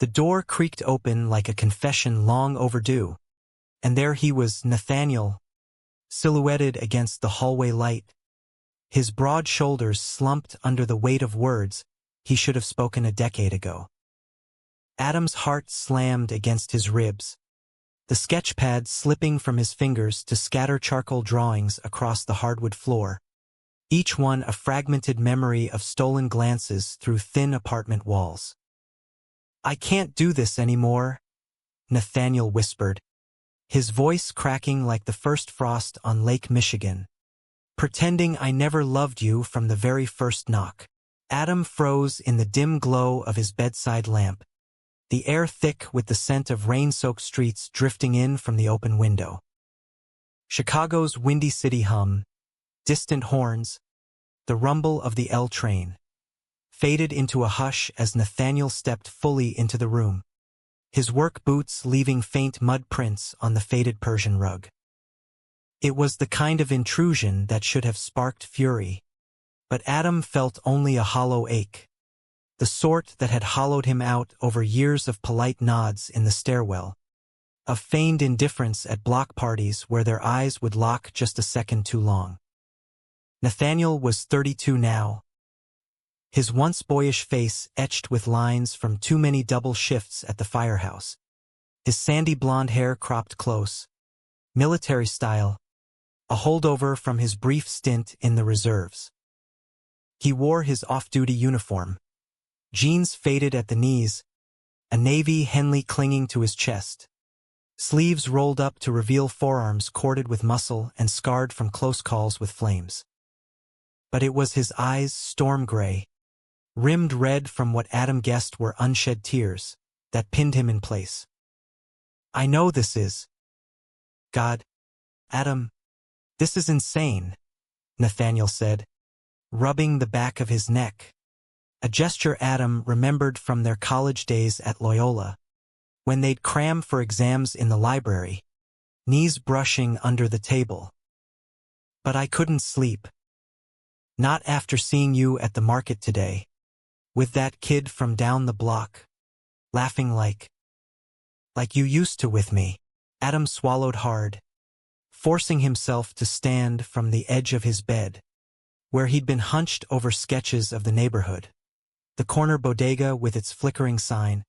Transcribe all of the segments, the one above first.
The door creaked open like a confession long overdue, and there he was, Nathaniel, silhouetted against the hallway light. His broad shoulders slumped under the weight of words he should have spoken a decade ago. Adam's heart slammed against his ribs, the sketchpad slipping from his fingers to scatter charcoal drawings across the hardwood floor, each one a fragmented memory of stolen glances through thin apartment walls. "I can't do this anymore," Nathaniel whispered, his voice cracking like the first frost on Lake Michigan. "Pretending I never loved you from the very first knock." Adam froze in the dim glow of his bedside lamp, the air thick with the scent of rain-soaked streets drifting in from the open window. Chicago's windy city hum, distant horns, the rumble of the L train, faded into a hush as Nathaniel stepped fully into the room, his work boots leaving faint mud prints on the faded Persian rug. It was the kind of intrusion that should have sparked fury, but Adam felt only a hollow ache, the sort that had hollowed him out over years of polite nods in the stairwell, of feigned indifference at block parties where their eyes would lock just a second too long. Nathaniel was 32 now, his once boyish face etched with lines from too many double shifts at the firehouse, his sandy blonde hair cropped close, military style, a holdover from his brief stint in the reserves. He wore his off-duty uniform, jeans faded at the knees, a navy Henley clinging to his chest, sleeves rolled up to reveal forearms corded with muscle and scarred from close calls with flames. But it was his eyes, storm gray, rimmed red from what Adam guessed were unshed tears, that pinned him in place. "I know this is. God, Adam, this is insane," Nathaniel said, rubbing the back of his neck, a gesture Adam remembered from their college days at Loyola, when they'd cram for exams in the library, knees brushing under the table. "But I couldn't sleep. Not after seeing you at the market today, with that kid from down the block, laughing like you used to with me." Adam swallowed hard, forcing himself to stand from the edge of his bed, where he'd been hunched over sketches of the neighborhood, the corner bodega with its flickering sign,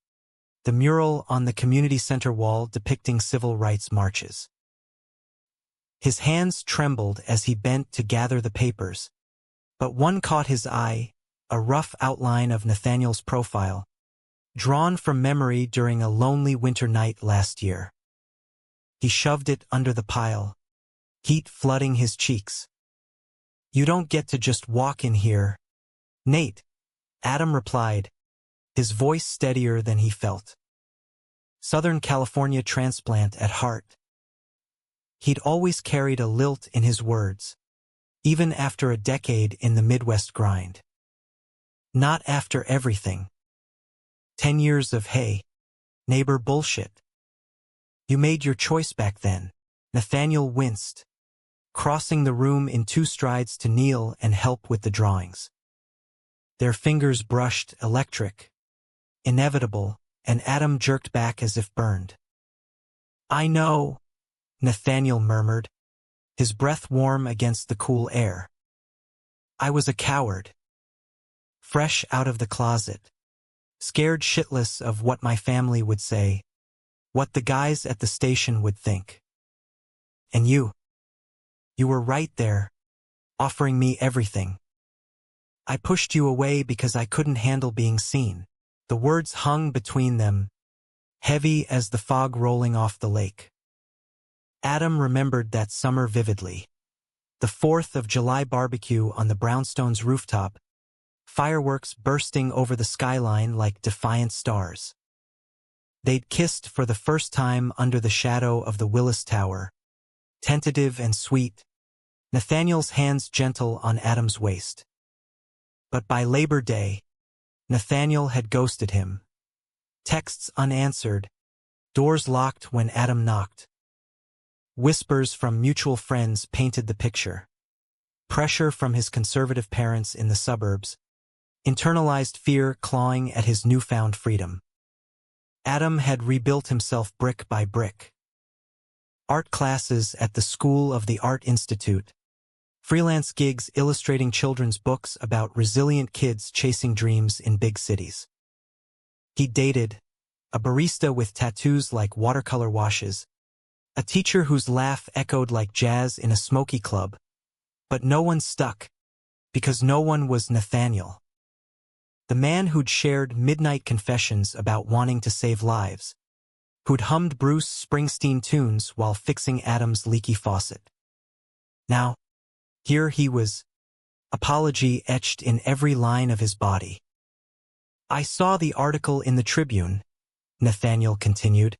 the mural on the community center wall depicting civil rights marches. His hands trembled as he bent to gather the papers, but one caught his eye, a rough outline of Nathaniel's profile, drawn from memory during a lonely winter night last year. He shoved it under the pile, heat flooding his cheeks. "You don't get to just walk in here, Nate," Adam replied, his voice steadier than he felt. Southern California transplant at heart. He'd always carried a lilt in his words, even after a decade in the Midwest grind. "Not after everything. 10 years of hey, neighbor bullshit. You made your choice back then." Nathaniel winced, crossing the room in 2 strides to kneel and help with the drawings. Their fingers brushed electric, inevitable, and Adam jerked back as if burned. "I know," Nathaniel murmured, his breath warm against the cool air. "I was a coward. Fresh out of the closet, scared shitless of what my family would say, what the guys at the station would think. And you were right there, offering me everything. I pushed you away because I couldn't handle being seen." The words hung between them, heavy as the fog rolling off the lake. Adam remembered that summer vividly. The 4th of July barbecue on the brownstone's rooftop, fireworks bursting over the skyline like defiant stars. They'd kissed for the first time under the shadow of the Willis Tower, tentative and sweet, Nathaniel's hands gentle on Adam's waist. But by Labor Day, Nathaniel had ghosted him. Texts unanswered, doors locked when Adam knocked. Whispers from mutual friends painted the picture. Pressure from his conservative parents in the suburbs, internalized fear clawing at his newfound freedom. Adam had rebuilt himself brick by brick. Art classes at the School of the Art Institute. Freelance gigs illustrating children's books about resilient kids chasing dreams in big cities. He dated a barista with tattoos like watercolor washes, a teacher whose laugh echoed like jazz in a smoky club, but no one stuck, because no one was Nathaniel. The man who'd shared midnight confessions about wanting to save lives, who'd hummed Bruce Springsteen tunes while fixing Adam's leaky faucet. Now, here he was, apology etched in every line of his body. I saw the article in the Tribune, Nathaniel continued,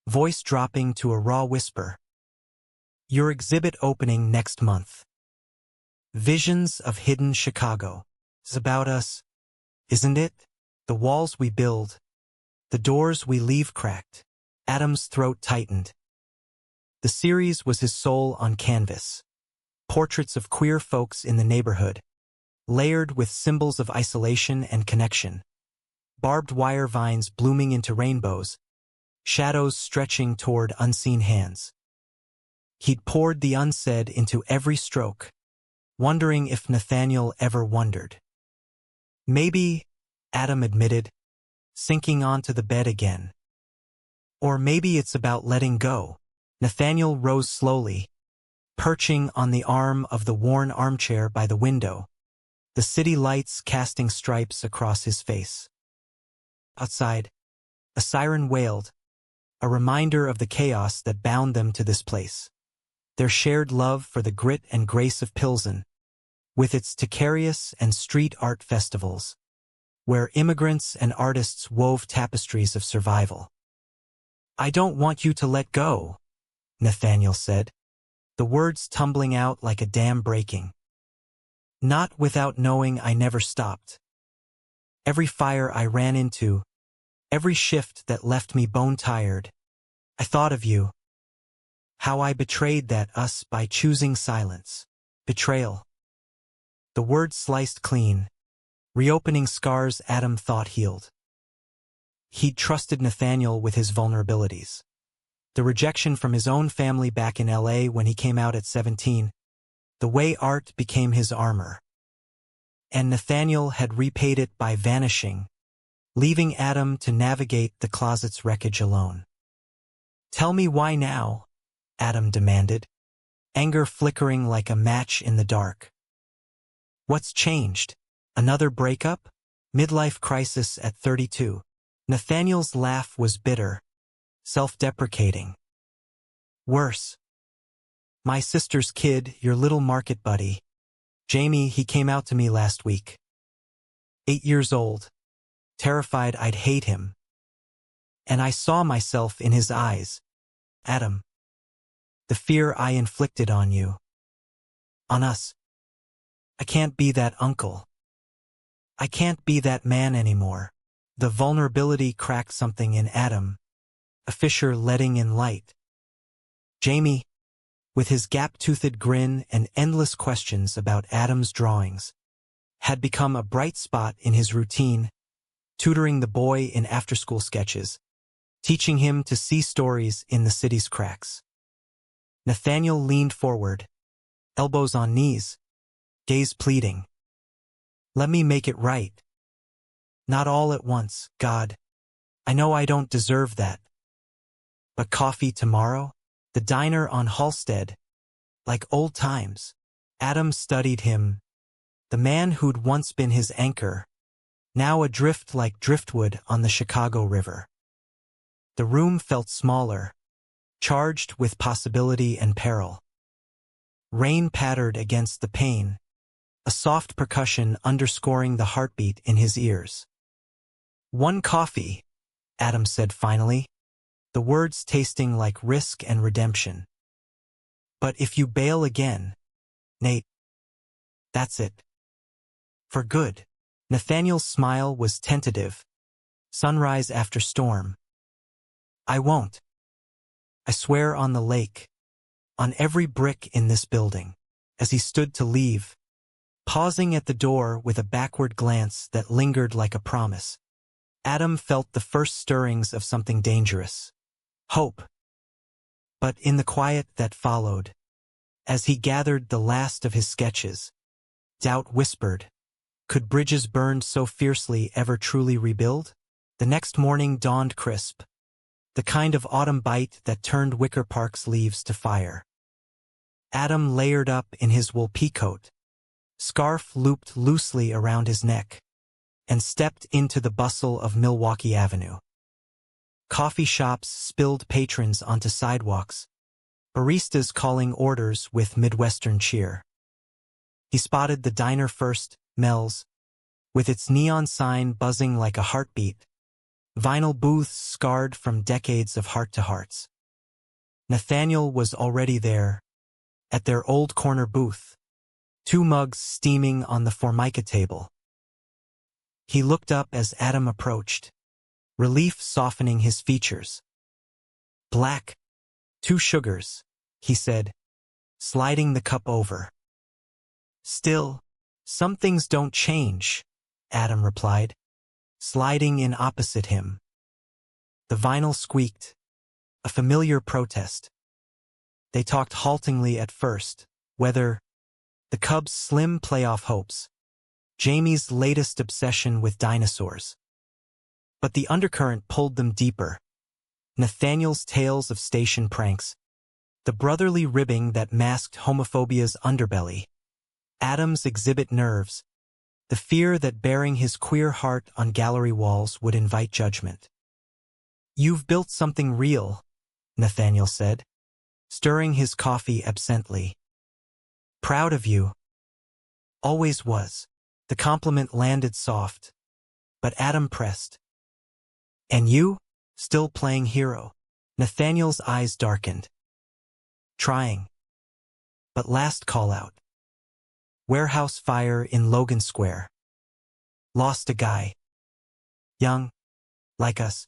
voice dropping to a raw whisper. Your exhibit opening next month. Visions of Hidden Chicago. It's about us, isn't it? The walls we build, the doors we leave cracked. Adam's throat tightened. The series was his soul on canvas. Portraits of queer folks in the neighborhood, layered with symbols of isolation and connection. Barbed wire vines blooming into rainbows, shadows stretching toward unseen hands. He'd poured the unsaid into every stroke, wondering if Nathaniel ever wondered. Maybe, Adam admitted, sinking onto the bed again. Or maybe it's about letting go. Nathaniel rose slowly, perching on the arm of the worn armchair by the window, the city lights casting stripes across his face. Outside, a siren wailed, a reminder of the chaos that bound them to this place. Their shared love for the grit and grace of Pilsen, with its Ticarius and street art festivals, where immigrants and artists wove tapestries of survival. I don't want you to let go, Nathaniel said, the words tumbling out like a dam breaking. Not without knowing I never stopped. Every fire I ran into, every shift that left me bone-tired, I thought of you. How I betrayed us by choosing silence. Betrayal. The word sliced clean, reopening scars Adam thought healed. He'd trusted Nathaniel with his vulnerabilities. The rejection from his own family back in LA when he came out at 17, the way art became his armor. And Nathaniel had repaid it by vanishing, leaving Adam to navigate the closet's wreckage alone. Tell me why now, Adam demanded, anger flickering like a match in the dark. What's changed? Another breakup? Midlife crisis at 32. Nathaniel's laugh was bitter, self-deprecating. Worse. My sister's kid, your little market buddy. Jamie, he came out to me last week. 8 years old, terrified I'd hate him. And I saw myself in his eyes. Adam. The fear I inflicted on you. On us. I can't be that uncle. I can't be that man anymore. The vulnerability cracked something in Adam, a fissure letting in light. Jamie, with his gap-toothed grin and endless questions about Adam's drawings, had become a bright spot in his routine, tutoring the boy in after-school sketches, teaching him to see stories in the city's cracks. Nathaniel leaned forward, elbows on knees, gaze pleading. Let me make it right. Not all at once, God. I know I don't deserve that. But coffee tomorrow? The diner on Halsted? Like old times. Adam studied him. The man who'd once been his anchor, now adrift like driftwood on the Chicago River. The room felt smaller, charged with possibility and peril. Rain pattered against the pane, a soft percussion underscoring the heartbeat in his ears. One coffee, Adam said finally, the words tasting like risk and redemption. But if you bail again, Nate, that's it. For good. Nathaniel's smile was tentative, sunrise after storm. I won't. I swear on the lake, on every brick in this building. As he stood to leave, pausing at the door with a backward glance that lingered like a promise, Adam felt the first stirrings of something dangerous. Hope. But in the quiet that followed, as he gathered the last of his sketches, doubt whispered, could bridges burned so fiercely ever truly rebuild? The next morning dawned crisp, the kind of autumn bite that turned Wicker Park's leaves to fire. Adam layered up in his wool peacoat, scarf looped loosely around his neck, and stepped into the bustle of Milwaukee Avenue. Coffee shops spilled patrons onto sidewalks, baristas calling orders with Midwestern cheer. He spotted the diner first, Mel's, with its neon sign buzzing like a heartbeat, vinyl booths scarred from decades of heart-to-hearts. Nathaniel was already there, at their old corner booth, 2 mugs steaming on the Formica table. He looked up as Adam approached, relief softening his features. "Black, 2 sugars," he said, sliding the cup over. "Still, some things don't change," Adam replied, sliding in opposite him. The vinyl squeaked, a familiar protest. They talked haltingly at first, whether the Cubs' slim playoff hopes, Jamie's latest obsession with dinosaurs. But the undercurrent pulled them deeper. Nathaniel's tales of station pranks, the brotherly ribbing that masked homophobia's underbelly, Adam's exhibit nerves, the fear that bearing his queer heart on gallery walls would invite judgment. "You've built something real," Nathaniel said, stirring his coffee absently. "Proud of you." "Always was." The compliment landed soft, but Adam pressed. "And you? Still playing hero?" Nathaniel's eyes darkened. "Trying. But last call out. Warehouse fire in Logan Square. Lost a guy. Young. Like us.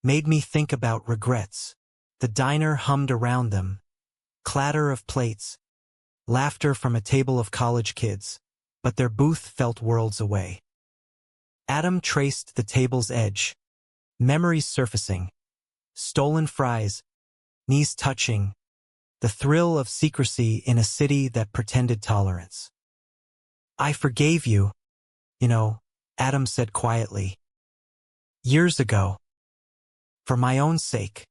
Made me think about regrets." The diner hummed around them, clatter of plates, laughter from a table of college kids, but their booth felt worlds away. Adam traced the table's edge, memories surfacing, stolen fries, knees touching, the thrill of secrecy in a city that pretended tolerance. "I forgave you, Adam said quietly. "Years ago. For my own sake.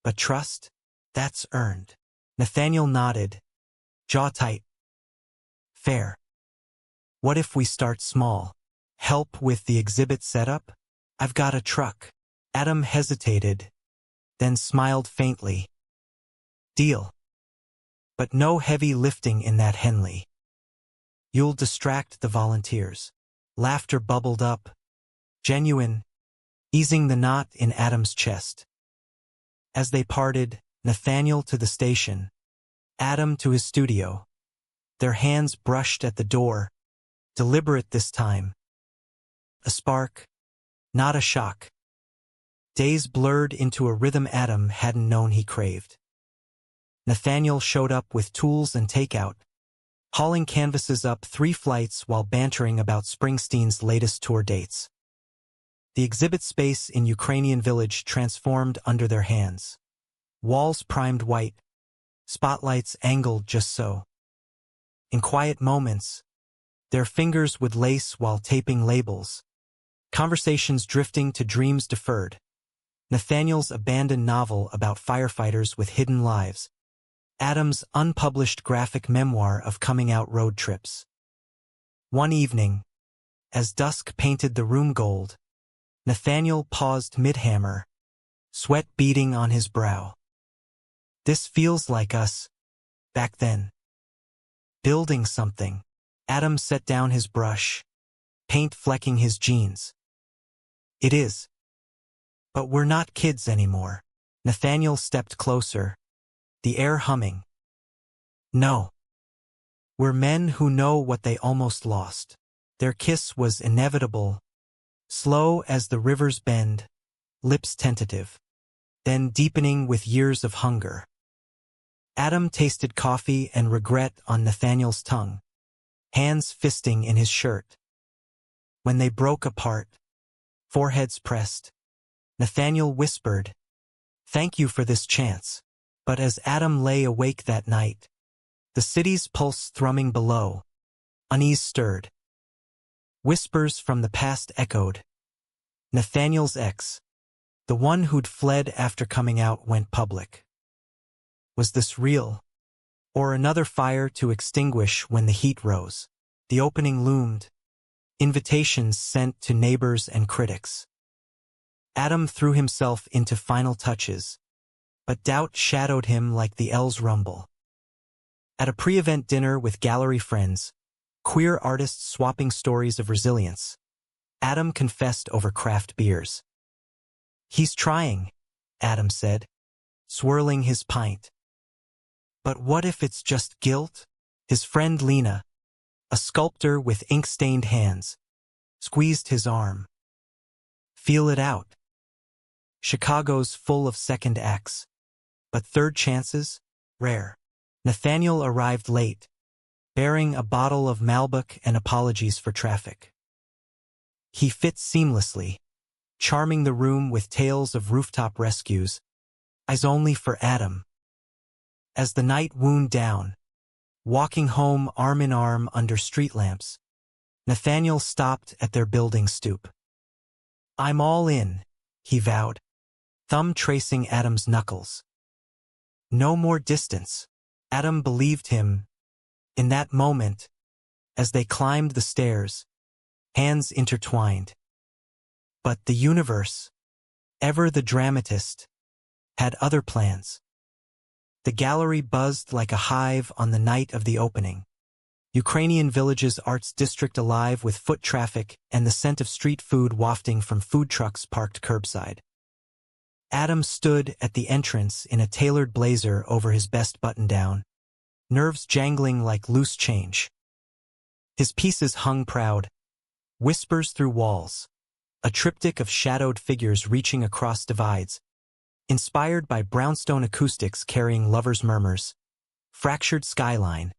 But trust? That's earned." Nathaniel nodded, jaw tight. "Fair. What if we start small? Help with the exhibit setup? I've got a truck." Adam hesitated, then smiled faintly. "Deal. But no heavy lifting in that Henley. You'll distract the volunteers." Laughter bubbled up, genuine, easing the knot in Adam's chest. As they parted, Nathaniel to the station, Adam to his studio, their hands brushed at the door, deliberate this time. A spark, not a shock. Days blurred into a rhythm Adam hadn't known he craved. Nathaniel showed up with tools and takeout, hauling canvases up 3 flights while bantering about Springsteen's latest tour dates. The exhibit space in Ukrainian Village transformed under their hands. Walls primed white, spotlights angled just so. In quiet moments, their fingers would lace while taping labels, conversations drifting to dreams deferred. Nathaniel's abandoned novel about firefighters with hidden lives, Adam's unpublished graphic memoir of coming-out road trips. One evening, as dusk painted the room gold, Nathaniel paused mid-hammer, sweat beading on his brow. "This feels like us, back then. Building something." Adam set down his brush, paint flecking his jeans. "It is. But we're not kids anymore." Nathaniel stepped closer, the air humming. "No. We're men who know what they almost lost." Their kiss was inevitable, slow as the river's bend, lips tentative, then deepening with years of hunger. Adam tasted coffee and regret on Nathaniel's tongue, hands fisting in his shirt. When they broke apart, foreheads pressed. Nathaniel whispered, "Thank you for this chance." But as Adam lay awake that night, the city's pulse thrumming below, unease stirred. Whispers from the past echoed. Nathaniel's ex, the one who'd fled after coming out, went public. Was this real? Or another fire to extinguish when the heat rose? The opening loomed. Invitations sent to neighbors and critics. Adam threw himself into final touches, but doubt shadowed him like the L's rumble. At a pre-event dinner with gallery friends, queer artists swapping stories of resilience, Adam confessed over craft beers. "He's trying," Adam said, swirling his pint. "But what if it's just guilt?" His friend Lena, a sculptor with ink-stained hands, squeezed his arm. "Feel it out. Chicago's full of second acts, but third chances, rare." Nathaniel arrived late, bearing a bottle of Malbec and apologies for traffic. He fit seamlessly, charming the room with tales of rooftop rescues, eyes only for Adam. As the night wound down, walking home arm in arm under street lamps, Nathaniel stopped at their building stoop. "I'm all in," he vowed, thumb tracing Adam's knuckles. No more distance. Adam believed him. In that moment, as they climbed the stairs, hands intertwined. But the universe, ever the dramatist, had other plans. The gallery buzzed like a hive on the night of the opening. Ukrainian Village's arts district alive with foot traffic and the scent of street food wafting from food trucks parked curbside. Adam stood at the entrance in a tailored blazer over his best button-down, nerves jangling like loose change. His pieces hung proud, whispers through walls, a triptych of shadowed figures reaching across divides, inspired by brownstone acoustics carrying lovers' murmurs, fractured skyline,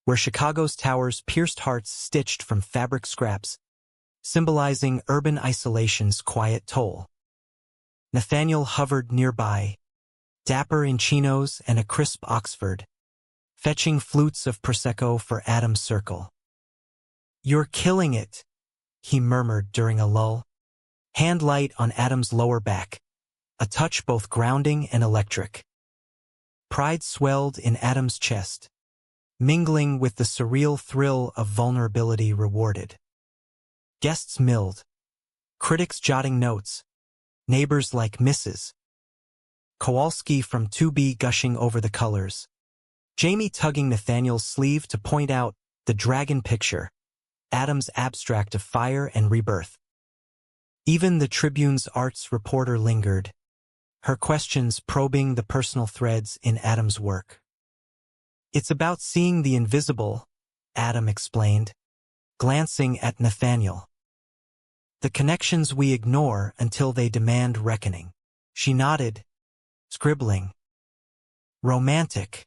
where Chicago's towers pierced hearts stitched from fabric scraps, symbolizing urban isolation's quiet toll. Nathaniel hovered nearby, dapper in chinos and a crisp Oxford, fetching flutes of Prosecco for Adam's circle. "You're killing it," he murmured during a lull, hand light on Adam's lower back, a touch both grounding and electric. Pride swelled in Adam's chest, mingling with the surreal thrill of vulnerability rewarded. Guests milled, critics jotting notes, neighbors like Mrs. Kowalski from 2B gushing over the colors, Jamie tugging Nathaniel's sleeve to point out the dragon picture, Adam's abstract of fire and rebirth. Even the Tribune's arts reporter lingered, her questions probing the personal threads in Adam's work. "It's about seeing the invisible," Adam explained, glancing at Nathaniel. "The connections we ignore until they demand reckoning." She nodded, scribbling. Romantic.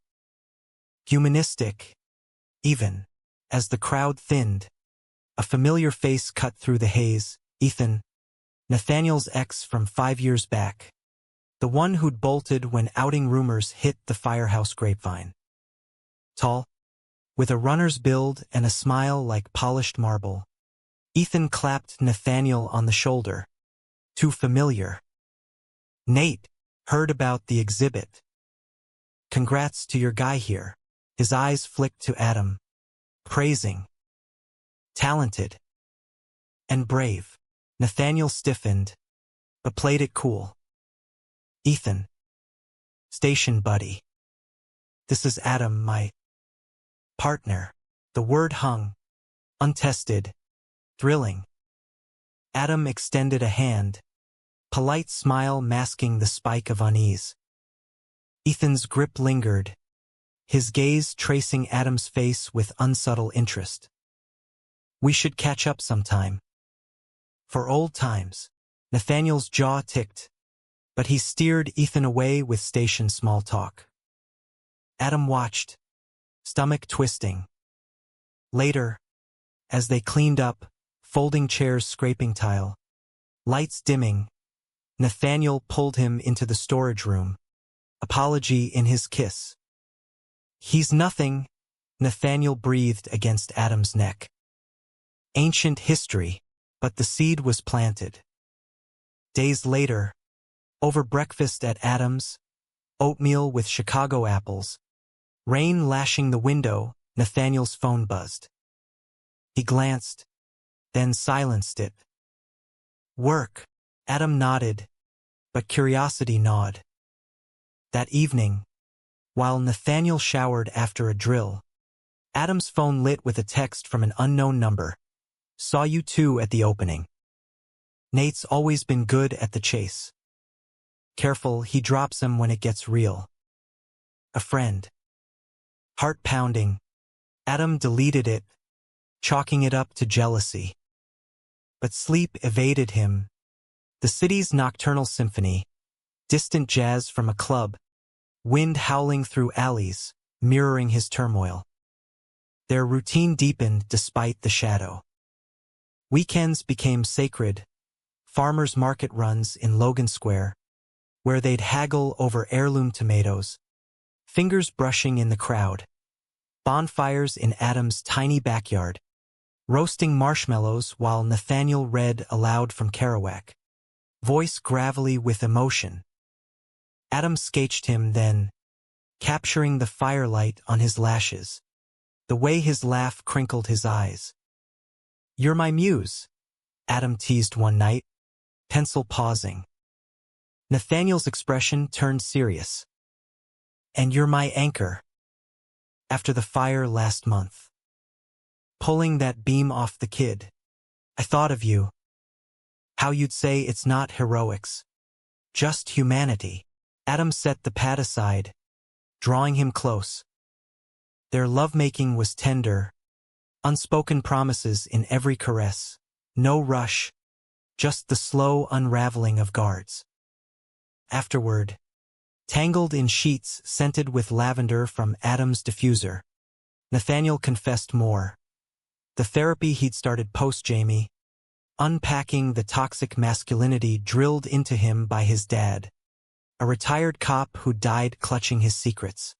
Humanistic. Even. As the crowd thinned, a familiar face cut through the haze. Ethan, Nathaniel's ex from 5 years back. The one who'd bolted when outing rumors hit the firehouse grapevine. Tall, with a runner's build and a smile like polished marble, Ethan clapped Nathaniel on the shoulder. "Too familiar." "Nate, heard about the exhibit. Congrats to your guy here." His eyes flicked to Adam, praising. "Talented. And brave." Nathaniel stiffened, but played it cool. "Ethan. Station buddy. This is Adam, my partner." The word hung, untested, thrilling. Adam extended a hand, polite smile masking the spike of unease. Ethan's grip lingered, his gaze tracing Adam's face with unsubtle interest. "We should catch up sometime. For old times." Nathaniel's jaw ticked, but he steered Ethan away with station small talk. Adam watched, stomach twisting. Later, as they cleaned up, folding chairs scraping tile, Lights dimming, Nathaniel pulled him into the storage room, apology in his kiss. He's nothing, Nathaniel breathed against Adam's neck. Ancient history, but the seed was planted. Days later, over breakfast at Adam's, oatmeal with Chicago apples, rain lashing the window, Nathaniel's phone buzzed. He glanced, then silenced it. Work, Adam nodded, but curiosity gnawed. That evening, while Nathaniel showered after a drill, Adam's phone lit with a text from an unknown number. Saw you two at the opening. Nate's always been good at the chase. Careful, he drops him when it gets real. A friend. Heart pounding, Adam deleted it, chalking it up to jealousy. But sleep evaded him. The city's nocturnal symphony, distant jazz from a club, wind howling through alleys, mirroring his turmoil. Their routine deepened despite the shadow. Weekends became sacred, farmers' market runs in Logan Square, where they'd haggle over heirloom tomatoes, fingers brushing in the crowd, bonfires in Adam's tiny backyard, roasting marshmallows while Nathaniel read aloud from Kerouac, voice gravelly with emotion. Adam sketched him then, capturing the firelight on his lashes, the way his laugh crinkled his eyes. You're my muse, Adam teased one night, pencil pausing. Nathaniel's expression turned serious. And you're my anchor. After the fire last month. Pulling that beam off the kid. I thought of you. How you'd say it's not heroics. Just humanity. Adam set the pad aside, drawing him close. Their lovemaking was tender, unspoken promises in every caress. No rush, just the slow unraveling of guards. Afterward, tangled in sheets scented with lavender from Adam's diffuser, Nathaniel confessed more. The therapy he'd started post-Jamie, unpacking the toxic masculinity drilled into him by his dad, a retired cop who died clutching his secrets.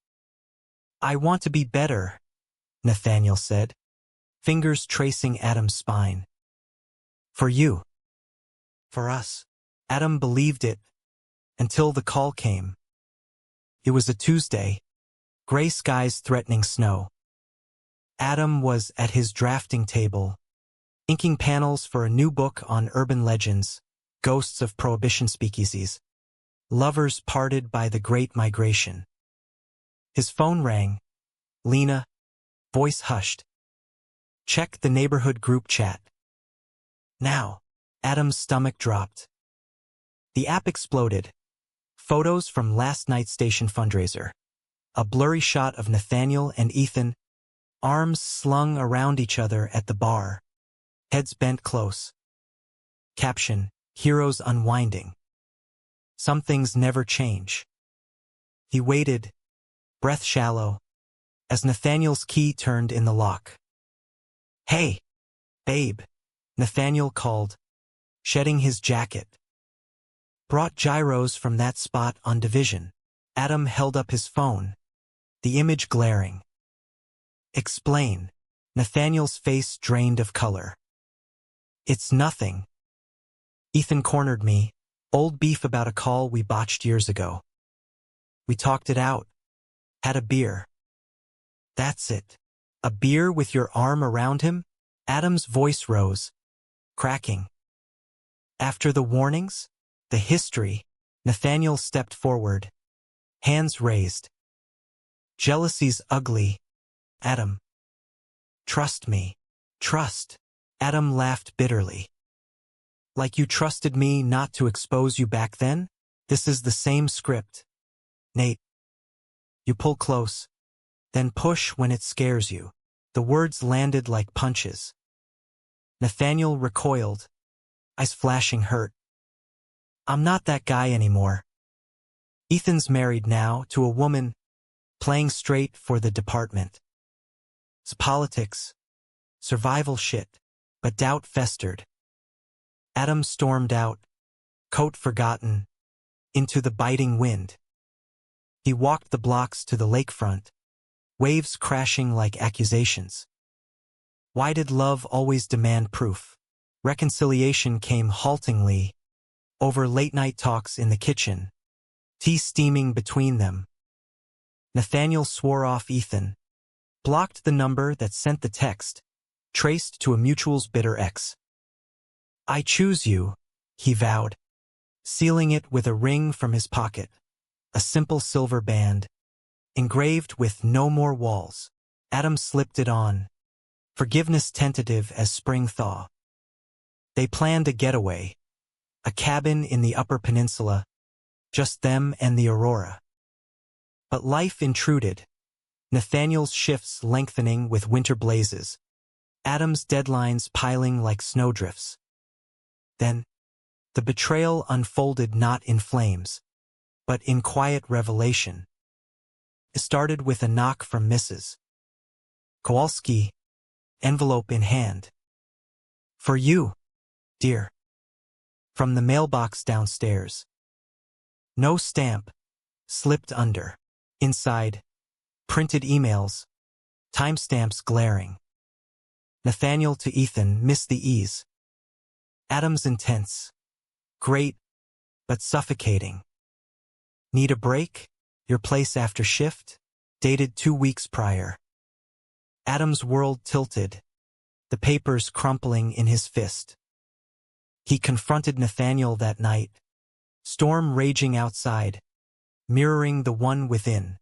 I want to be better, Nathaniel said, fingers tracing Adam's spine. For you. For us. Adam believed it, until the call came. It was a Tuesday, gray skies threatening snow. Adam was at his drafting table, inking panels for a new book on urban legends, ghosts of prohibition speakeasies, lovers parted by the Great Migration. His phone rang. Lena, voice hushed. Check the neighborhood group chat. Now, Adam's stomach dropped. The app exploded. Photos from last night's station fundraiser. A blurry shot of Nathaniel and Ethan, arms slung around each other at the bar, heads bent close. Caption, heroes unwinding. Some things never change. He waited, breath shallow, as Nathaniel's key turned in the lock. Hey, babe, Nathaniel called, shedding his jacket. Brought gyros from that spot on Division. Adam held up his phone, the image glaring. Explain. Nathaniel's face drained of color. It's nothing. Ethan cornered me, old beef about a call we botched years ago. We talked it out. Had a beer. That's it. A beer with your arm around him? Adam's voice rose, cracking. After the warnings, the history, Nathaniel stepped forward, hands raised. Jealousy's ugly, Adam. Trust me. Trust. Adam laughed bitterly. Like you trusted me not to expose you back then? This is the same script. Nate. You pull close, then push when it scares you. The words landed like punches. Nathaniel recoiled, eyes flashing hurt. I'm not that guy anymore. Ethan's married now to a woman, playing straight for the department. It's politics, survival shit, but doubt festered. Adam stormed out, coat forgotten, into the biting wind. He walked the blocks to the lakefront, waves crashing like accusations. Why did love always demand proof? Reconciliation came haltingly, over late-night talks in the kitchen, tea steaming between them. Nathaniel swore off Ethan, blocked the number that sent the text, traced to a mutual's bitter ex. "I choose you," he vowed, sealing it with a ring from his pocket, a simple silver band, engraved with "No More Walls." Adam slipped it on, forgiveness tentative as spring thaw. They planned a getaway, a cabin in the Upper Peninsula, just them and the aurora. But life intruded, Nathaniel's shifts lengthening with winter blazes, Adam's deadlines piling like snowdrifts. Then, the betrayal unfolded not in flames, but in quiet revelation. It started with a knock from Mrs. Kowalski, envelope in hand. "For you, dear." From the mailbox downstairs. No stamp, slipped under. Inside, printed emails, timestamps glaring. Nathaniel to Ethan missed the ease. Adam's intense. Great, but suffocating. "Need a break? Your place after shift?" Dated 2 weeks prior. Adam's world tilted, the papers crumpling in his fist. He confronted Nathaniel that night, storm raging outside, mirroring the one within.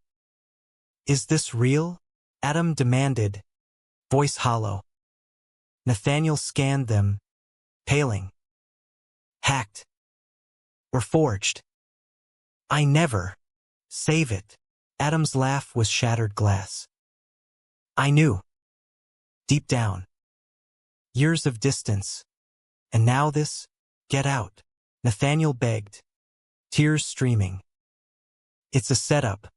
"Is this real?" Adam demanded, voice hollow. Nathaniel scanned them, paling. "Hacked. Or forged. I never. Save it." Adam's laugh was shattered glass. "I knew. Deep down. Years of distance. And now this? Get out." Nathaniel begged, tears streaming. "It's a setup.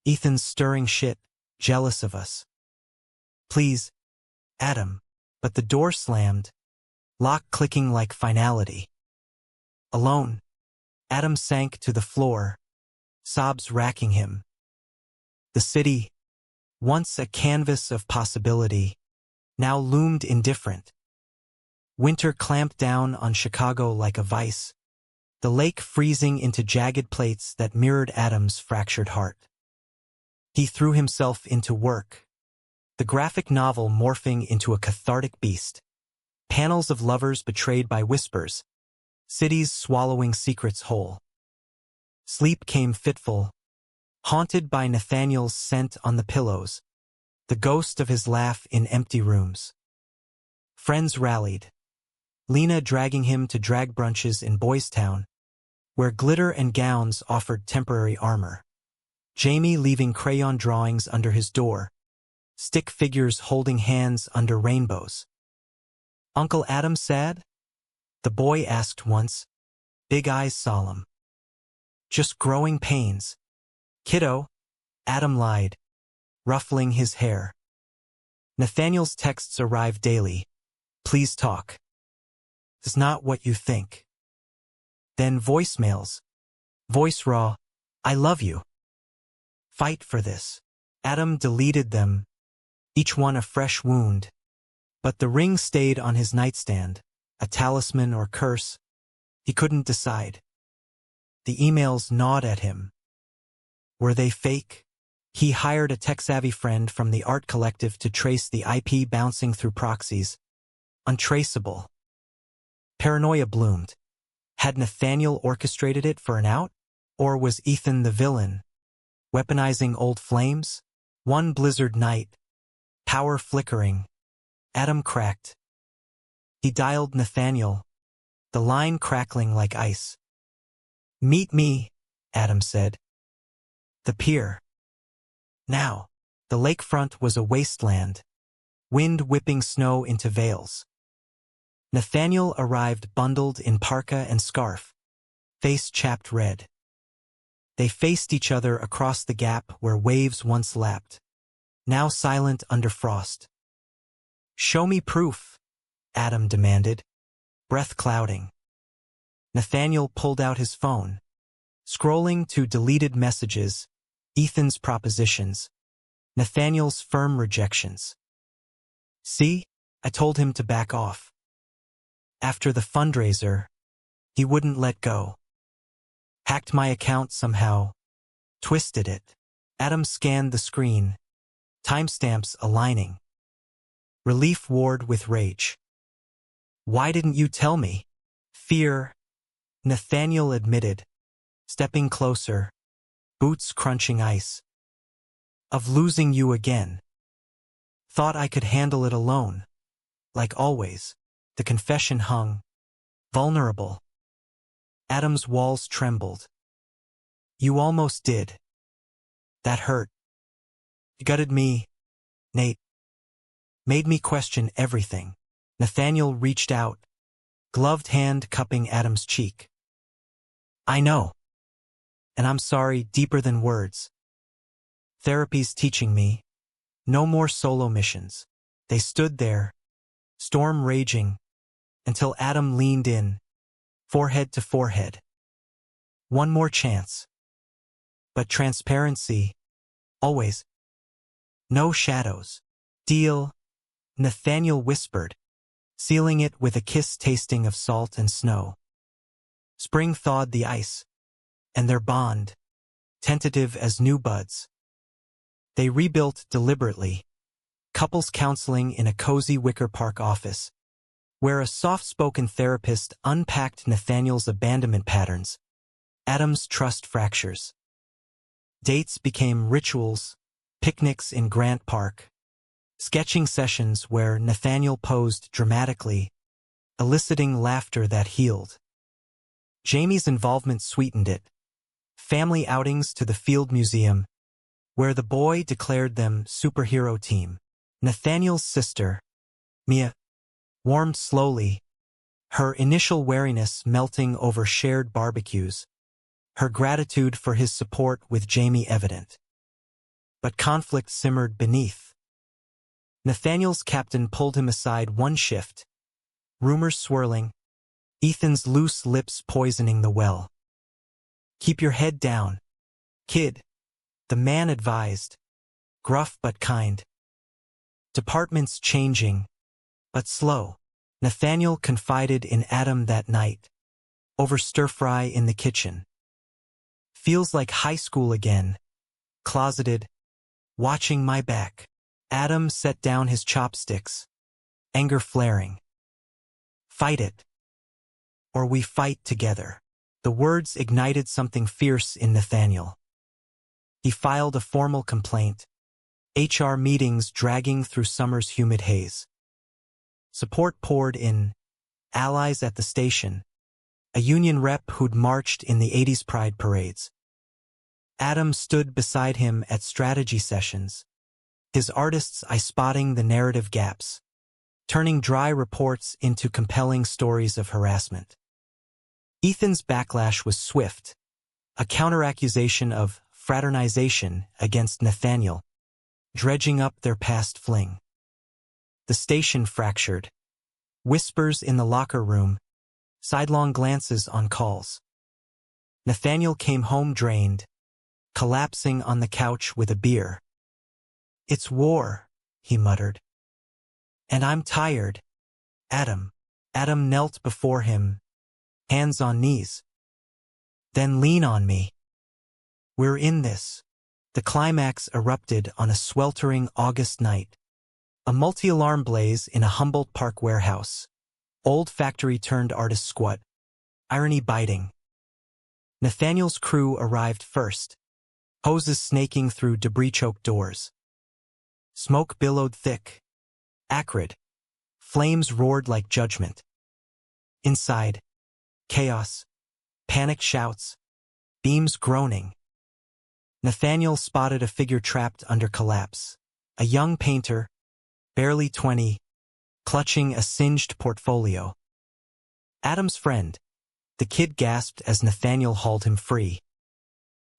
Ethan's stirring shit, jealous of us." "Please, Adam." But the door slammed, lock clicking like finality. Alone, Adam sank to the floor, sobs racking him. The city, once a canvas of possibility, now loomed indifferent. Winter clamped down on Chicago like a vice, the lake freezing into jagged plates that mirrored Adam's fractured heart. He threw himself into work, the graphic novel morphing into a cathartic beast. Panels of lovers betrayed by whispers, cities swallowing secrets whole. Sleep came fitful, haunted by Nathaniel's scent on the pillows, the ghost of his laugh in empty rooms. Friends rallied, Lena dragging him to drag brunches in Boys Town, where glitter and gowns offered temporary armor. Jamie leaving crayon drawings under his door, stick figures holding hands under rainbows. "Uncle Adam sad?" the boy asked once, big eyes solemn. "Just growing pains, kiddo," Adam lied, ruffling his hair. Nathaniel's texts arrived daily. "Please talk. It's not what you think." Then voicemails. Voice raw, "I love you. Fight for this." Adam deleted them, each one a fresh wound. But the ring stayed on his nightstand, a talisman or curse. He couldn't decide. The emails gnawed at him. Were they fake? He hired a tech-savvy friend from the art collective to trace the IP bouncing through proxies. Untraceable. Paranoia bloomed. Had Nathaniel orchestrated it for an out? Or was Ethan the villain, weaponizing old flames? One blizzard night, power flickering, Adam cracked. He dialed Nathaniel, the line crackling like ice. "Meet me," Adam said. The pier. Now, the lakefront was a wasteland, wind whipping snow into veils. Nathaniel arrived bundled in parka and scarf, face chapped red. They faced each other across the gap where waves once lapped, now silent under frost. "Show me proof," Adam demanded. breath clouding. Nathaniel pulled out his phone, scrolling to deleted messages, Ethan's propositions, Nathaniel's firm rejections. See, I told him to back off. After the fundraiser, he wouldn't let go. Hacked my account somehow, twisted it. Adam scanned the screen, timestamps aligning. Relief warred with rage. Why didn't you tell me? Fear, Nathaniel admitted, stepping closer, boots crunching ice. Of losing you again. Thought I could handle it alone. Like always, the confession hung, vulnerable. Adam's walls trembled. You almost did. That hurt. You gutted me, Nate. Made me question everything. Nathaniel reached out, gloved hand cupping Adam's cheek. I know. And I'm sorry deeper than words. Therapy's teaching me. No more solo missions. They stood there, storm raging, until Adam leaned in, forehead to forehead. One more chance. But transparency, always. No shadows. Deal, Nathaniel whispered, sealing it with a kiss tasting of salt and snow. Spring thawed the ice, and their bond, tentative as new buds. They rebuilt deliberately, couples counseling in a cozy Wicker Park office, where a soft-spoken therapist unpacked Nathaniel's abandonment patterns, Adam's trust fractures. Dates became rituals, picnics in Grant Park, sketching sessions where Nathaniel posed dramatically, eliciting laughter that healed. Jamie's involvement sweetened it. Family outings to the Field Museum, where the boy declared them superhero team. Nathaniel's sister, Mia, warmed slowly, her initial wariness melting over shared barbecues, her gratitude for his support with Jamie evident. But conflict simmered beneath. Nathaniel's captain pulled him aside one shift, rumors swirling, Ethan's loose lips poisoning the well. Keep your head down, kid, the man advised, gruff but kind. Departments changing, but slow. Nathaniel confided in Adam that night, over stir-fry in the kitchen. Feels like high school again, closeted, watching my back. Adam set down his chopsticks, anger flaring. Fight it. Or we fight together. The words ignited something fierce in Nathaniel. He filed a formal complaint, HR meetings dragging through summer's humid haze. Support poured in, allies at the station, a union rep who'd marched in the 80s pride parades. Adam stood beside him at strategy sessions, his artist's eye spotting the narrative gaps, turning dry reports into compelling stories of harassment. Ethan's backlash was swift, a counteraccusation of fraternization against Nathaniel, dredging up their past fling. The station fractured, whispers in the locker room, sidelong glances on calls. Nathaniel came home drained, collapsing on the couch with a beer. It's war, he muttered. And I'm tired. Adam. Adam knelt before him, hands on knees. Then lean on me. We're in this. The climax erupted on a sweltering August night. A multi-alarm blaze in a Humboldt Park warehouse. Old factory-turned-artist squat. Irony biting. Nathaniel's crew arrived first, hoses snaking through debris-choked doors. Smoke billowed thick, acrid. Flames roared like judgment. Inside, chaos, panicked shouts, beams groaning. Nathaniel spotted a figure trapped under collapse. A young painter, barely 20, clutching a singed portfolio. Adam's friend, the kid gasped as Nathaniel hauled him free.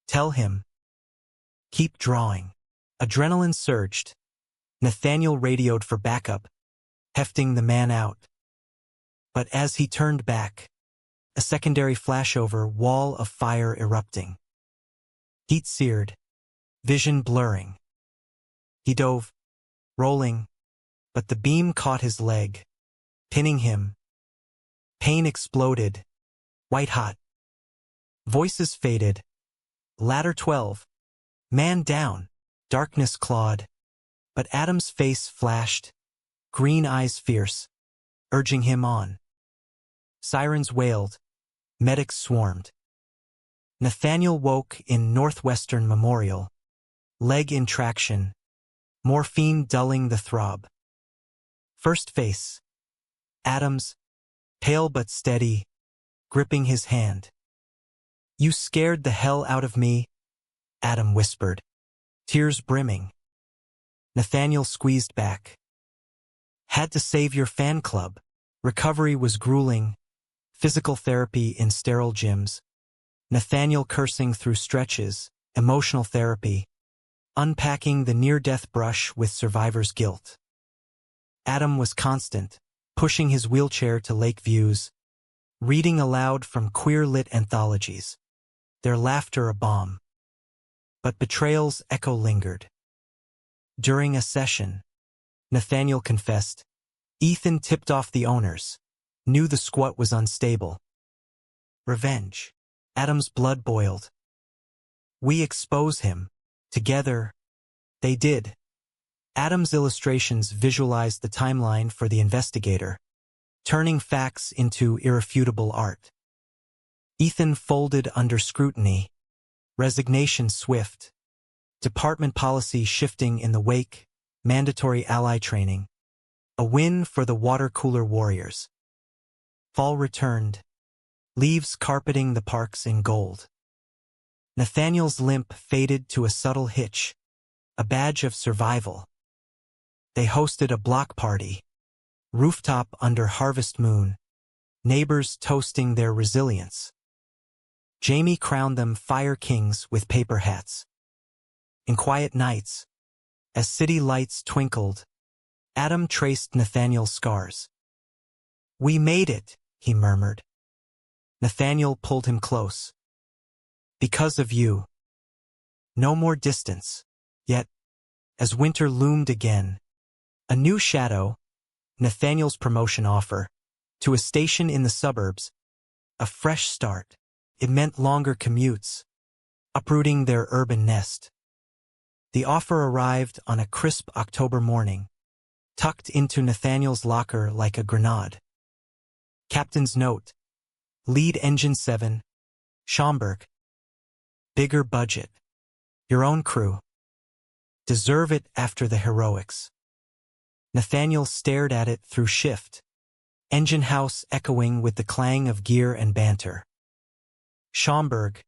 Tell him. Keep drawing. Adrenaline surged. Nathaniel radioed for backup, hefting the man out. But as he turned back, a secondary flashover wall of fire erupting. Heat seared, vision blurring. He dove, rolling, but the beam caught his leg, pinning him. Pain exploded, white hot. Voices faded. Ladder 12. Man down. Darkness clawed. But Adam's face flashed, green eyes fierce, urging him on. Sirens wailed. Medics swarmed. Nathaniel woke in Northwestern Memorial, leg in traction, morphine dulling the throb. First face. Adams, pale but steady, gripping his hand. You scared the hell out of me, Adam whispered, tears brimming. Nathaniel squeezed back. Had to save your fan club. Recovery was grueling. Physical therapy in sterile gyms. Nathaniel cursing through stretches. Emotional therapy. Unpacking the near-death brush with survivor's guilt. Adam was constant, pushing his wheelchair to lake views, reading aloud from queer-lit anthologies, their laughter a balm. But betrayal's echo lingered. During a session, Nathaniel confessed, Ethan tipped off the owners, knew the squat was unstable. Revenge. Adam's blood boiled. We expose him. Together, they did. Adam's illustrations visualized the timeline for the investigator, turning facts into irrefutable art. Ethan folded under scrutiny, resignation swift, department policy shifting in the wake, mandatory ally training, a win for the water cooler warriors. Fall returned, leaves carpeting the parks in gold. Nathaniel's limp faded to a subtle hitch, a badge of survival. They hosted a block party, rooftop under harvest moon, neighbors toasting their resilience. Jamie crowned them fire kings with paper hats. In quiet nights, as city lights twinkled, Adam traced Nathaniel's scars. We made it, he murmured. Nathaniel pulled him close. Because of you. No more distance. Yet, as winter loomed again, a new shadow, Nathaniel's promotion offer, to a station in the suburbs, a fresh start. It meant longer commutes, uprooting their urban nest. The offer arrived on a crisp October morning, tucked into Nathaniel's locker like a grenade. Captain's note. Lead Engine 7, Schaumburg. Bigger budget. Your own crew. Deserve it after the heroics. Nathaniel stared at it through shift, engine house echoing with the clang of gear and banter. Schaumburg,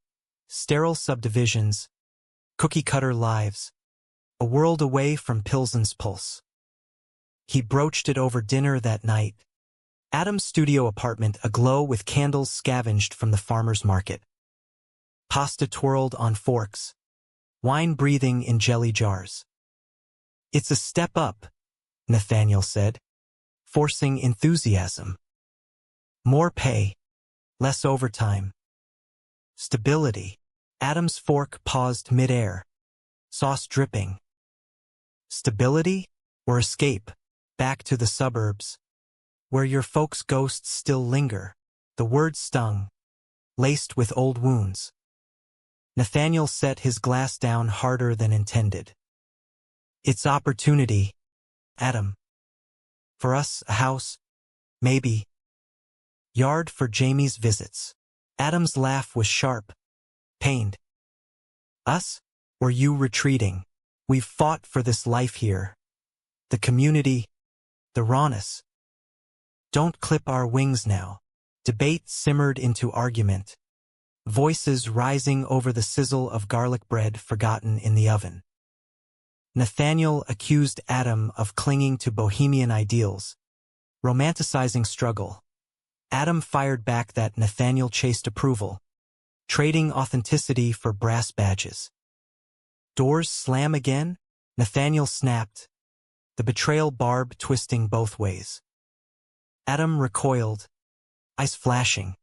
sterile subdivisions, cookie-cutter lives, a world away from Pilsen's pulse. He broached it over dinner that night. Adam's studio apartment aglow with candles scavenged from the farmer's market. Pasta twirled on forks, wine breathing in jelly jars. It's a step up, Nathaniel said, forcing enthusiasm. More pay, less overtime. Stability. Adam's fork paused midair, sauce dripping. Stability or escape, back to the suburbs, where your folks' ghosts still linger. The word stung, laced with old wounds. Nathaniel set his glass down harder than intended. It's opportunity, Adam. For us, a house, maybe. Yard for Jamie's visits. Adam's laugh was sharp, pained. Us? Or you retreating? We've fought for this life here. The community, the rawness. Don't clip our wings now. Debate simmered into argument, voices rising over the sizzle of garlic bread forgotten in the oven. Nathaniel accused Adam of clinging to bohemian ideals, romanticizing struggle. Adam fired back that Nathaniel chased approval, trading authenticity for brass badges. Doors slam again? Nathaniel snapped, the betrayal barb twisting both ways. Adam recoiled, eyes flashing.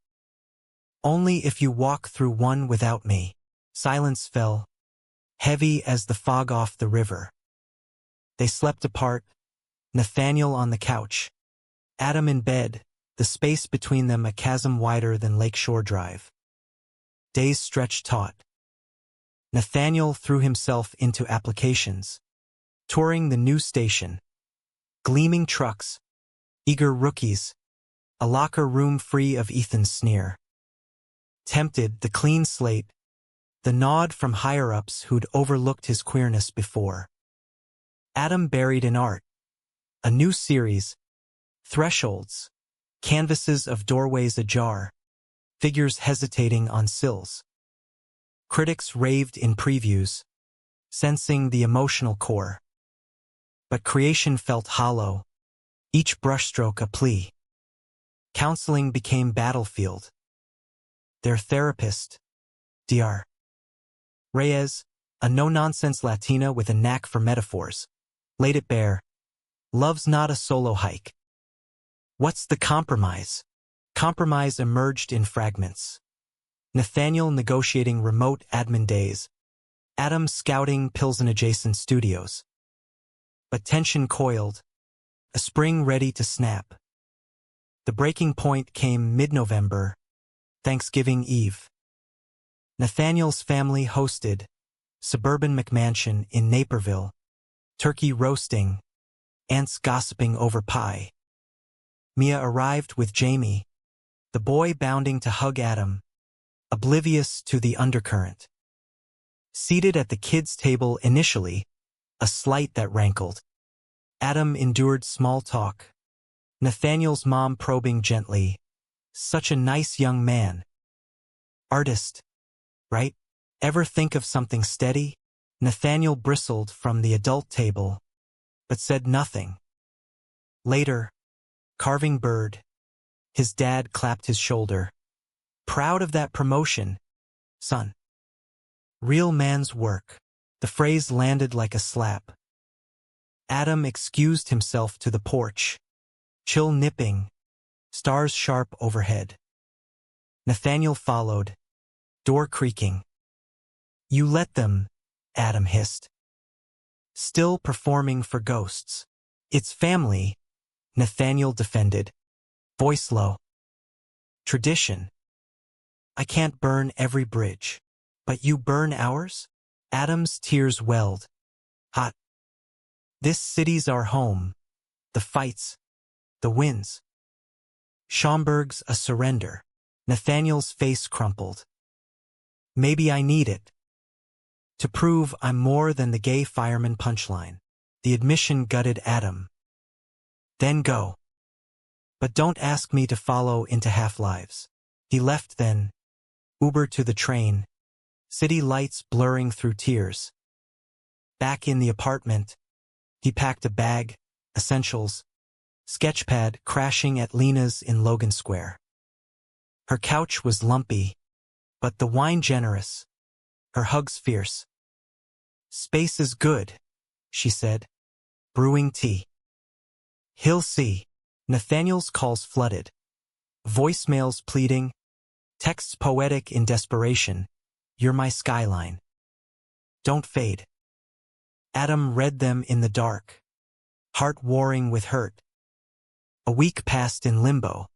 Only if you walk through one without me. Silence fell, heavy as the fog off the river. They slept apart, Nathaniel on the couch, Adam in bed, the space between them a chasm wider than Lakeshore Drive. Days stretched taut. Nathaniel threw himself into applications, touring the new station. Gleaming trucks, eager rookies, a locker room free of Ethan's sneer. Tempted, the clean slate, the nod from higher-ups who'd overlooked his queerness before. Adam buried in art. A new series, thresholds, canvases of doorways ajar, figures hesitating on sills. Critics raved in previews, sensing the emotional core. But creation felt hollow, each brushstroke a plea. Counseling became battlefield. Their therapist, Dr. Reyes, a no-nonsense Latina with a knack for metaphors, laid it bare. Love's not a solo hike. What's the compromise? Compromise emerged in fragments. Nathaniel negotiating remote admin days, Adam scouting Pilsen-adjacent studios. But tension coiled, a spring ready to snap. The breaking point came mid-November, Thanksgiving Eve. Nathaniel's family hosted, suburban McMansion in Naperville, turkey roasting, aunts gossiping over pie. Mia arrived with Jamie, the boy bounding to hug Adam, oblivious to the undercurrent. Seated at the kids' table initially, a slight that rankled. Adam endured small talk. Nathaniel's mom probing gently, such a nice young man. Artist, right? Ever think of something steady? Nathaniel bristled from the adult table, but said nothing. Later, carving bird, his dad clapped his shoulder. Proud of that promotion, son. Real man's work. The phrase landed like a slap. Adam excused himself to the porch, chill nipping, stars sharp overhead. Nathaniel followed, door creaking. You let them, Adam hissed. Still performing for ghosts. It's family, Nathaniel defended, voice low. Tradition. I can't burn every bridge. But you burn ours? Adam's tears welled. Hot. This city's our home. The fights. The wins. Schomburg's a surrender. Nathaniel's face crumpled. Maybe I need it. To prove I'm more than the gay fireman punchline. The admission gutted Adam. Then go. But don't ask me to follow into half-lives. He left then. Uber to the train. City lights blurring through tears. Back in the apartment, he packed a bag, essentials, sketchpad crashing at Lena's in Logan Square. Her couch was lumpy, but the wine generous, her hugs fierce. Space is good, she said, brewing tea. He'll see. Nathaniel's calls flooded. Voicemails pleading, texts poetic in desperation. You're my skyline. Don't fade. Adam read them in the dark, heart warring with hurt. A week passed in limbo.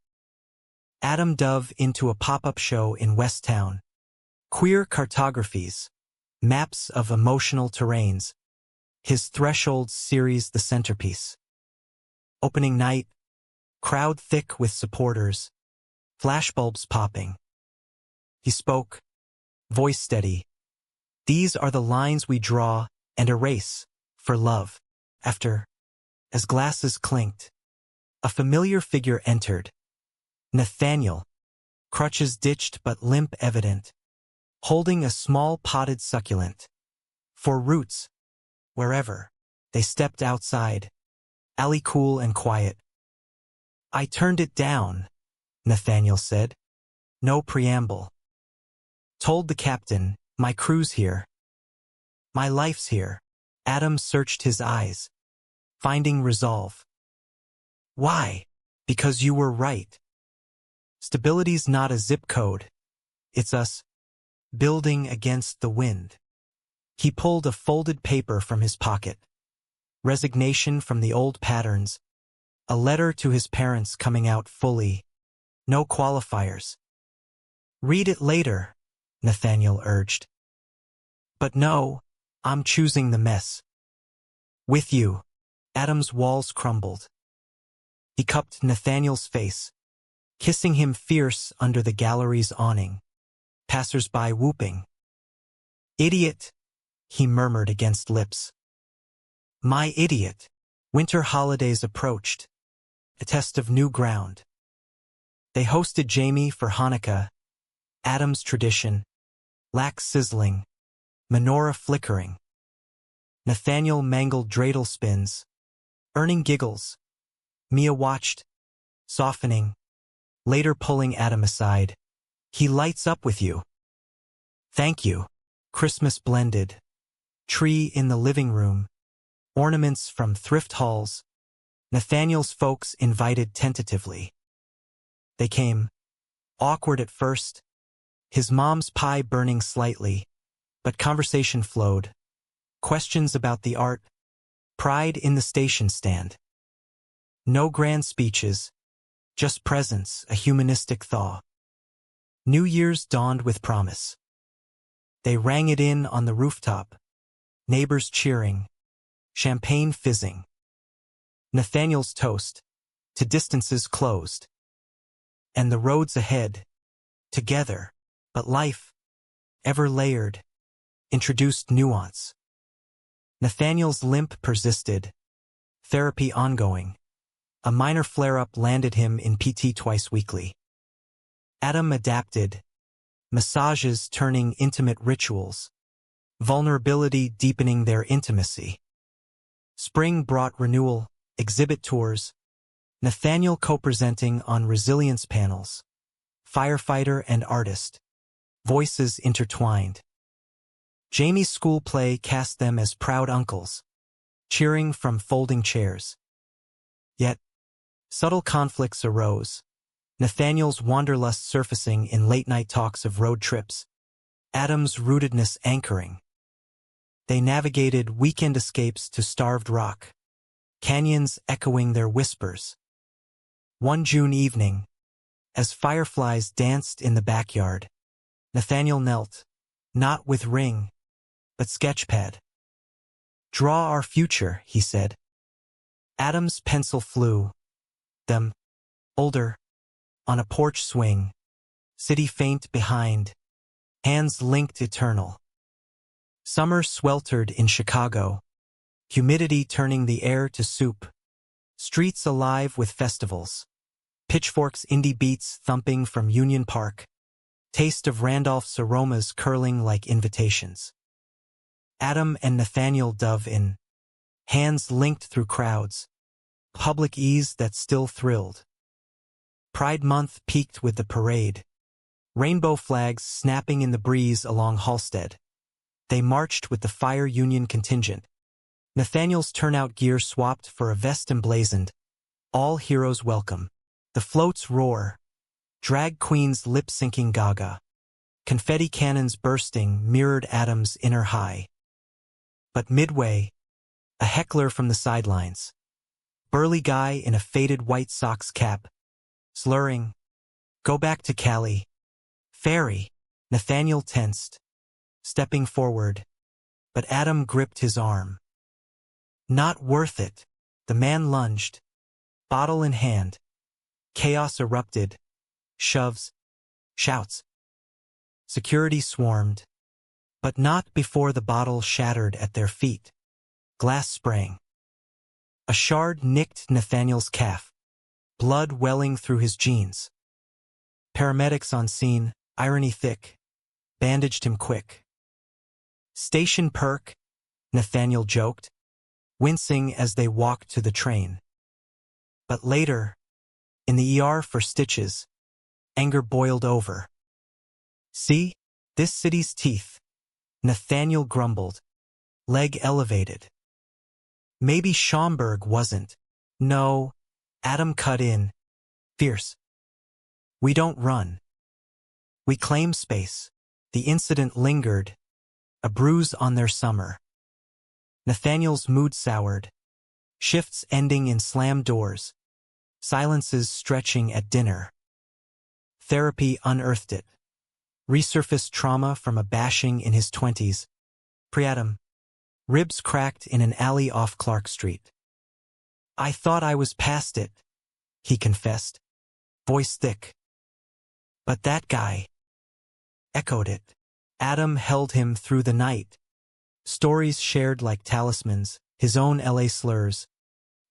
Adam dove into a pop-up show in West Town. Queer cartographies, maps of emotional terrains. His Thresholds series the centerpiece. Opening night, crowd thick with supporters, flashbulbs popping. He spoke, voice steady. These are the lines we draw and erase for love. After, as glasses clinked, a familiar figure entered. Nathaniel, crutches ditched but limp evident, holding a small potted succulent. For roots, wherever, they stepped outside, alley cool and quiet. I turned it down, Nathaniel said. No preamble. Told the captain, my crew's here. My life's here. Adam searched his eyes, finding resolve. Why? Because you were right. Stability's not a zip code. It's us, building against the wind. He pulled a folded paper from his pocket. Resignation from the old patterns. A letter to his parents coming out fully. No qualifiers. Read it later, Nathaniel urged. But no, I'm choosing the mess. With you. Adam's walls crumbled. He cupped Nathaniel's face, kissing him fierce under the gallery's awning. Passers-by whooping. Idiot, he murmured against lips. My idiot. Winter holidays approached. A test of new ground. They hosted Jamie for Hanukkah. Adam's tradition. Lax sizzling. Menorah flickering. Nathaniel mangled dreidel spins, earning giggles. Mia watched, softening, later pulling Adam aside. He lights up with you. Thank you. Christmas blended. Tree in the living room. Ornaments from thrift hauls. Nathaniel's folks invited tentatively. They came, awkward at first, his mom's pie burning slightly, but conversation flowed. Questions about the art, pride in the station stand. No grand speeches, just presence, a humanistic thaw. New Year's dawned with promise. They rang it in on the rooftop, neighbors cheering, champagne fizzing. Nathaniel's toast, to distances closed. And the roads ahead, together, but life, ever layered, introduced nuance. Nathaniel's limp persisted, therapy ongoing. A minor flare-up landed him in PT twice weekly. Adam adapted, massages turning intimate rituals, vulnerability deepening their intimacy. Spring brought renewal, exhibit tours, Nathaniel co-presenting on resilience panels, firefighter and artist, voices intertwined. Jamie's school play cast them as proud uncles, cheering from folding chairs. Yet, subtle conflicts arose, Nathaniel's wanderlust surfacing in late-night talks of road trips, Adam's rootedness anchoring. They navigated weekend escapes to Starved Rock, canyons echoing their whispers. One June evening, as fireflies danced in the backyard, Nathaniel knelt, not with ring, but sketchpad. Draw our future, he said. Adam's pencil flew. Them, older, on a porch swing, city faint behind, hands linked eternal. Summer sweltered in Chicago, humidity turning the air to soup, streets alive with festivals, pitchforks indie beats thumping from Union Park, taste of Randolph's aromas curling like invitations. Adam and Nathaniel dove in, hands linked through crowds, public ease that still thrilled. Pride Month peaked with the parade, rainbow flags snapping in the breeze along Halsted. They marched with the Fire Union contingent. Nathaniel's turnout gear swapped for a vest emblazoned, all heroes welcome. The floats roar, drag queens lip-syncing gaga. Confetti cannons bursting mirrored Adam's inner high. But midway, a heckler from the sidelines. Burly guy in a faded White Sox cap, slurring, "Go back to Cali." Ferry. Nathaniel tensed, stepping forward, but Adam gripped his arm. Not worth it. The man lunged, bottle in hand. Chaos erupted, shoves, shouts. Security swarmed, but not before the bottle shattered at their feet. Glass sprang. A shard nicked Nathaniel's calf, blood welling through his jeans. Paramedics on scene, irony thick, bandaged him quick. Station perk, Nathaniel joked, wincing as they walked to the train. But later, in the ER for stitches, anger boiled over. See, this city's teeth, Nathaniel grumbled, leg elevated. Maybe Schaumburg wasn't. No, Adam cut in, fierce. We don't run. We claim space. The incident lingered, a bruise on their summer. Nathaniel's mood soured, shifts ending in slammed doors, silences stretching at dinner. Therapy unearthed it. Resurfaced trauma from a bashing in his 20s. Preatum. Ribs cracked in an alley off Clark Street. I thought I was past it, he confessed, voice thick. But that guy echoed it. Adam held him through the night. Stories shared like talismans, his own LA slurs,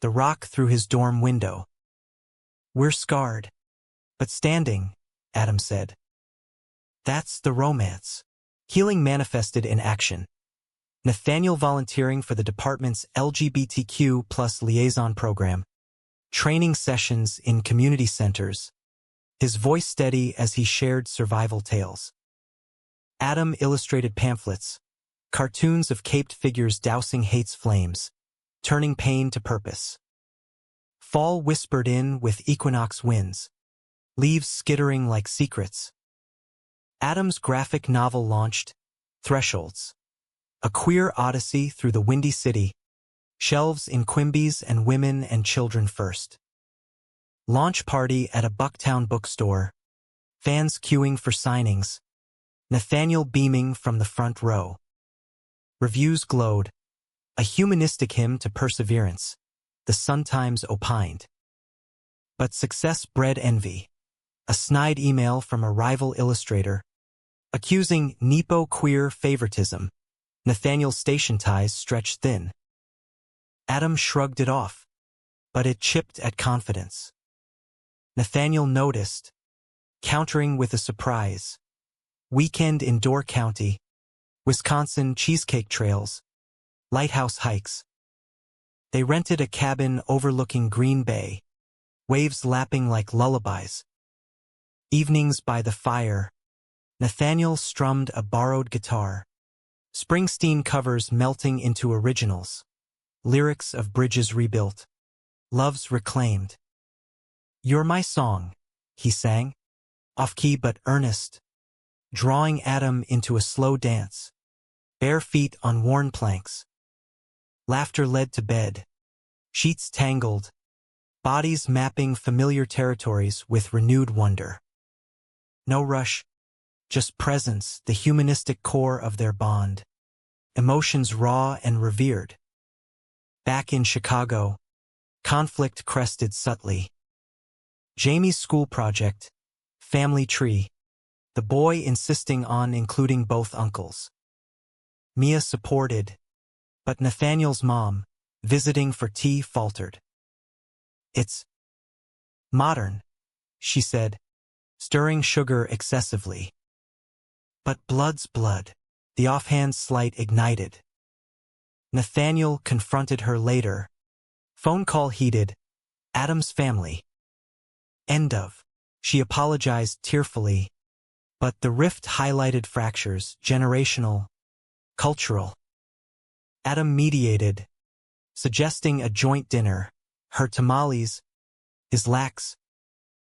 the rock through his dorm window. We're scarred, but standing, Adam said. That's the romance. Healing manifested in action. Nathaniel volunteering for the department's LGBTQ+ liaison program. Training sessions in community centers. His voice steady as he shared survival tales. Adam illustrated pamphlets, cartoons of caped figures dousing hate's flames, turning pain to purpose. Fall whispered in with equinox winds, leaves skittering like secrets. Adam's graphic novel launched, Thresholds, a queer odyssey through the Windy City, shelves in Quimby's and Women and Children First. Launch party at a Bucktown bookstore, fans queuing for signings, Nathaniel beaming from the front row. Reviews glowed, a humanistic hymn to perseverance, the Sun-Times opined. But success bred envy. A snide email from a rival illustrator, accusing Nepo-queer favoritism. Nathaniel's station ties stretched thin. Adam shrugged it off, but it chipped at confidence. Nathaniel noticed, countering with a surprise. Weekend in Door County, Wisconsin cheesecake trails, lighthouse hikes. They rented a cabin overlooking Green Bay, waves lapping like lullabies. Evenings by the fire, Nathaniel strummed a borrowed guitar. Springsteen covers melting into originals. Lyrics of bridges rebuilt. Loves reclaimed. You're my song, he sang, off-key but earnest, drawing Adam into a slow dance, bare feet on worn planks. Laughter led to bed, sheets tangled, bodies mapping familiar territories with renewed wonder. No rush, just presence, the humanistic core of their bond. Emotions raw and revered. Back in Chicago, conflict crested subtly. Jamie's school project, family tree, the boy insisting on including both uncles. Mia supported, but Nathaniel's mom, visiting for tea, faltered. It's modern, she said, stirring sugar excessively. But blood's blood, the offhand slight ignited. Nathaniel confronted her later. Phone call heated. Adam's family. End of. She apologized tearfully. But the rift highlighted fractures, generational, cultural. Adam mediated, suggesting a joint dinner, her tamales, his lax,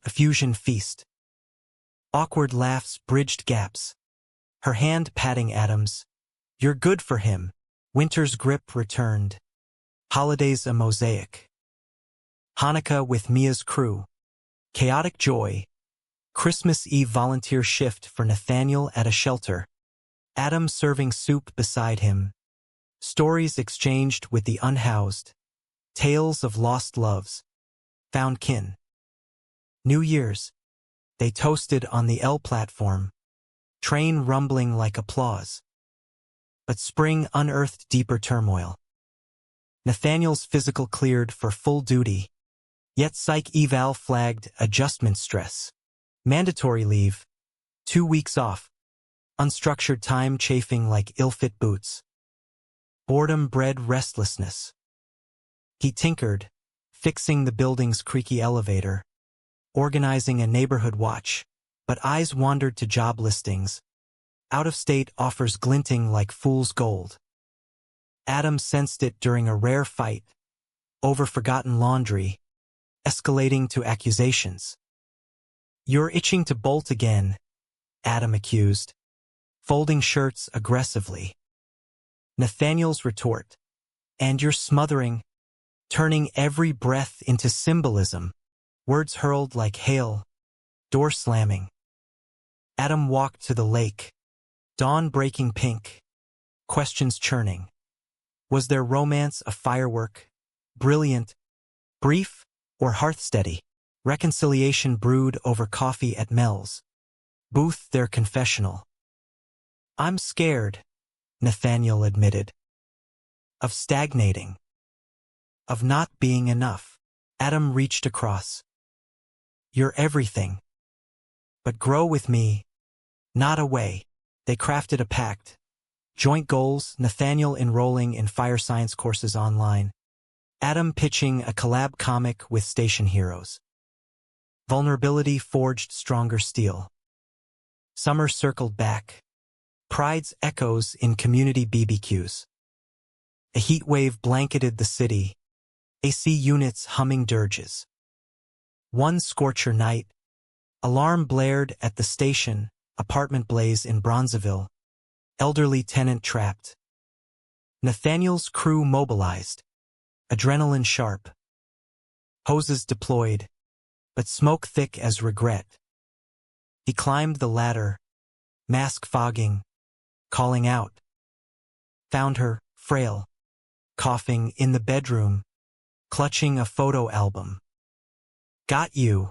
a fusion feast. Awkward laughs bridged gaps. Her hand patting Adam's. You're good for him. Winter's grip returned. Holidays a mosaic. Hanukkah with Mia's crew. Chaotic joy. Christmas Eve volunteer shift for Nathaniel at a shelter. Adam serving soup beside him. Stories exchanged with the unhoused. Tales of lost loves. Found kin. New Year's. They toasted on the L platform. Train rumbling like applause. But spring unearthed deeper turmoil. Nathaniel's physical cleared for full duty. Yet psych eval flagged adjustment stress. Mandatory leave. 2 weeks off. Unstructured time chafing like ill-fit boots. Boredom bred restlessness. He tinkered, fixing the building's creaky elevator, organizing a neighborhood watch, but eyes wandered to job listings. Out-of-state offers glinting like fool's gold. Adam sensed it during a rare fight, over forgotten laundry, escalating to accusations. You're itching to bolt again, Adam accused, folding shirts aggressively. Nathaniel's retort. And you're smothering, turning every breath into symbolism. Words hurled like hail, door slamming. Adam walked to the lake, dawn breaking pink, questions churning. Was their romance a firework, brilliant, brief, or hearth-steady? Reconciliation brewed over coffee at Mel's. Booth their confessional. I'm scared, Nathaniel admitted. Of stagnating. Of not being enough. Adam reached across. You're everything. But grow with me, not away. They crafted a pact. Joint goals, Nathaniel enrolling in fire science courses online. Adam pitching a collab comic with station heroes. Vulnerability forged stronger steel. Summer circled back. Pride's echoes in community BBQs. A heat wave blanketed the city. AC units humming dirges. One scorcher night. Alarm blared at the station, apartment blaze in Bronzeville. Elderly tenant trapped. Nathaniel's crew mobilized. Adrenaline sharp. Hoses deployed, but smoke thick as regret. He climbed the ladder, mask fogging, calling out. Found her, frail, coughing in the bedroom, clutching a photo album. Got you,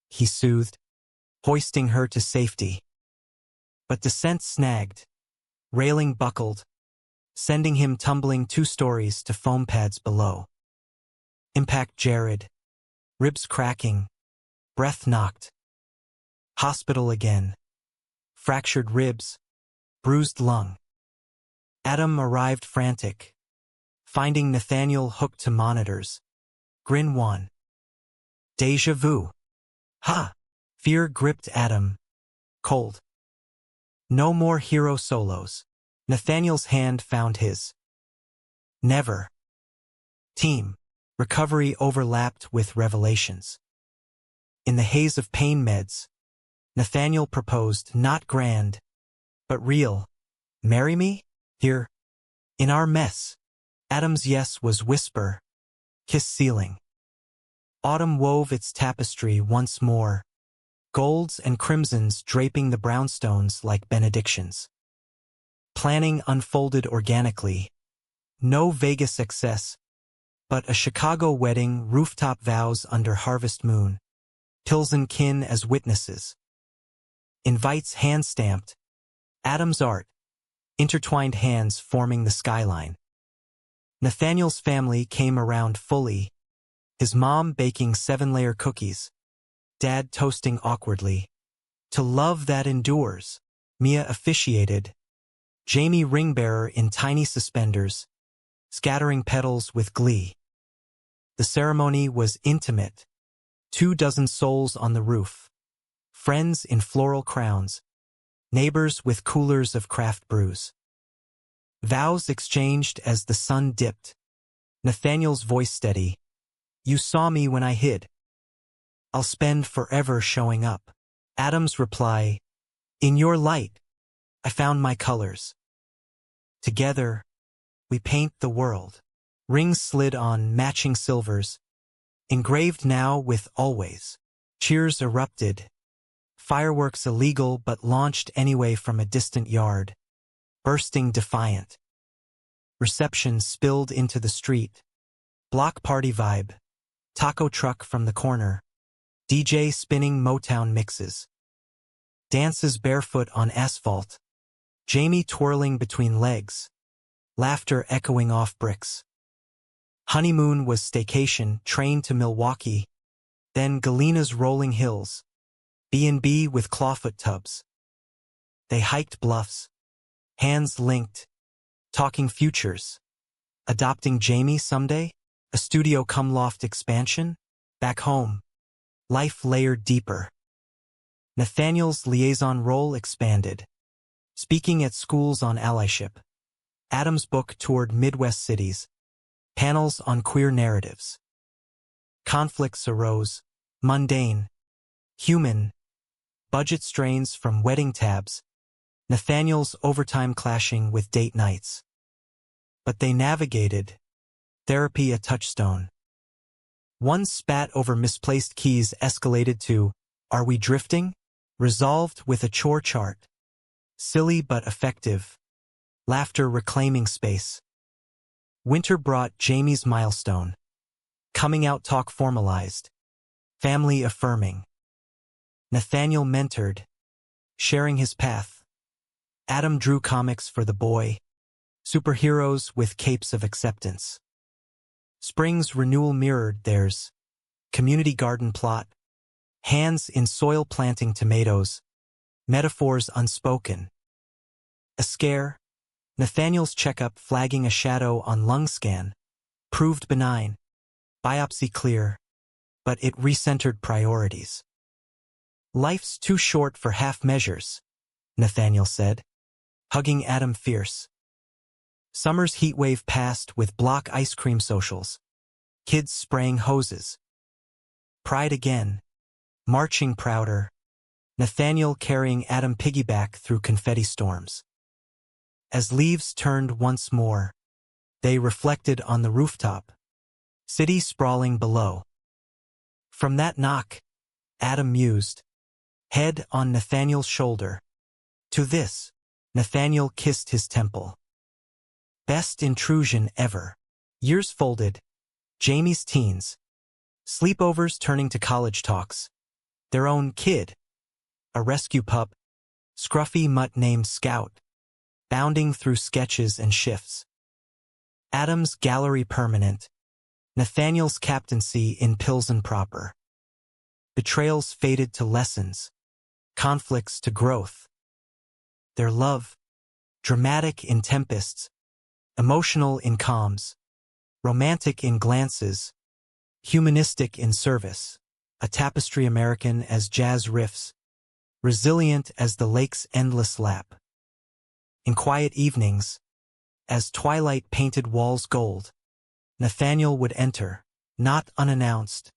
he soothed, hoisting her to safety. But descent snagged, railing buckled, sending him tumbling 2 stories to foam pads below. Impact Jared, ribs cracking, breath knocked. Hospital again. Fractured ribs, bruised lung. Adam arrived frantic, finding Nathaniel hooked to monitors. Grin wan. Deja vu. Ha! Fear gripped Adam. Cold. No more hero solos. Nathaniel's hand found his. Never. Team. Recovery overlapped with revelations. In the haze of pain meds, Nathaniel proposed not grand, but real. Marry me? Here. In our mess. Adam's yes was whisper. Kiss ceiling. Autumn wove its tapestry once more. Golds and crimsons draping the brownstones like benedictions. Planning unfolded organically. No Vegas excess, but a Chicago wedding, rooftop vows under harvest moon. Pilsen kin as witnesses. Invites hand-stamped. Adam's art. Intertwined hands forming the skyline. Nathaniel's family came around fully. His mom baking 7-layer cookies. Dad toasting awkwardly. To love that endures. Mia officiated. Jamie ringbearer in tiny suspenders, scattering petals with glee. The ceremony was intimate. 24 souls on the roof. Friends in floral crowns. Neighbors with coolers of craft brews. Vows exchanged as the sun dipped. Nathaniel's voice steady. You saw me when I hid. I'll spend forever showing up. Adam's reply. In your light, I found my colors. Together, we paint the world. Rings slid on matching silvers. Engraved now with always. Cheers erupted. Fireworks illegal but launched anyway from a distant yard. Bursting defiant. Reception spilled into the street. Block party vibe. Taco truck from the corner. DJ spinning Motown mixes. Dances barefoot on asphalt. Jamie twirling between legs. Laughter echoing off bricks. Honeymoon was staycation, train to Milwaukee. Then Galena's rolling hills. B&B with clawfoot tubs. They hiked bluffs. Hands linked. Talking futures. Adopting Jamie someday? A studio cum loft expansion? Back home. Life layered deeper. Nathaniel's liaison role expanded. Speaking at schools on allyship. Adam's book toured Midwest cities. Panels on queer narratives. Conflicts arose. Mundane. Human. budget strains from wedding tabs, Nathaniel's overtime clashing with date nights. But they navigated, therapy a touchstone. One spat over misplaced keys escalated to, "Are we drifting?" Resolved with a chore chart. Silly but effective. Laughter reclaiming space. Winter brought Jamie's milestone. Coming out talk formalized. Family affirming. Nathaniel mentored, sharing his path. Adam drew comics for the boy. Superheroes with capes of acceptance. Spring's renewal mirrored theirs. Community garden plot. Hands in soil planting tomatoes. Metaphors unspoken. A scare. Nathaniel's checkup flagging a shadow on lung scan. Proved benign. Biopsy clear. But it recentered priorities. Life's too short for half measures, Nathaniel said, hugging Adam fierce. Summer's heatwave passed with block ice cream socials. Kids spraying hoses. Pride again. Marching prouder. Nathaniel carrying Adam piggyback through confetti storms. As leaves turned once more, they reflected on the rooftop. City sprawling below. From that knock, Adam mused, head on Nathaniel's shoulder. To this, Nathaniel kissed his temple. Best intrusion ever. Years folded. Jamie's teens. Sleepovers turning to college talks. Their own kid. A rescue pup. Scruffy mutt named Scout. Bounding through sketches and shifts. Adam's gallery permanent. Nathaniel's captaincy in Pilsen proper. Betrayals faded to lessons. Conflicts to growth. Their love. Dramatic in tempests. Emotional in calms. Romantic in glances. Humanistic in service. A tapestry American as jazz riffs. Resilient as the lake's endless lap. In quiet evenings, as twilight painted walls gold, Nathaniel would enter, not unannounced,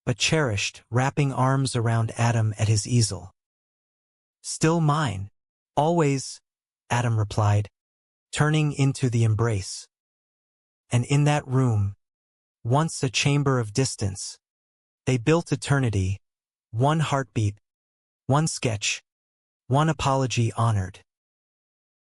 but cherished, wrapping arms around Adam at his easel. Still mine. Always, Adam replied, turning into the embrace. And in that room, once a chamber of distance, they built eternity, one heartbeat, one sketch, one apology honored.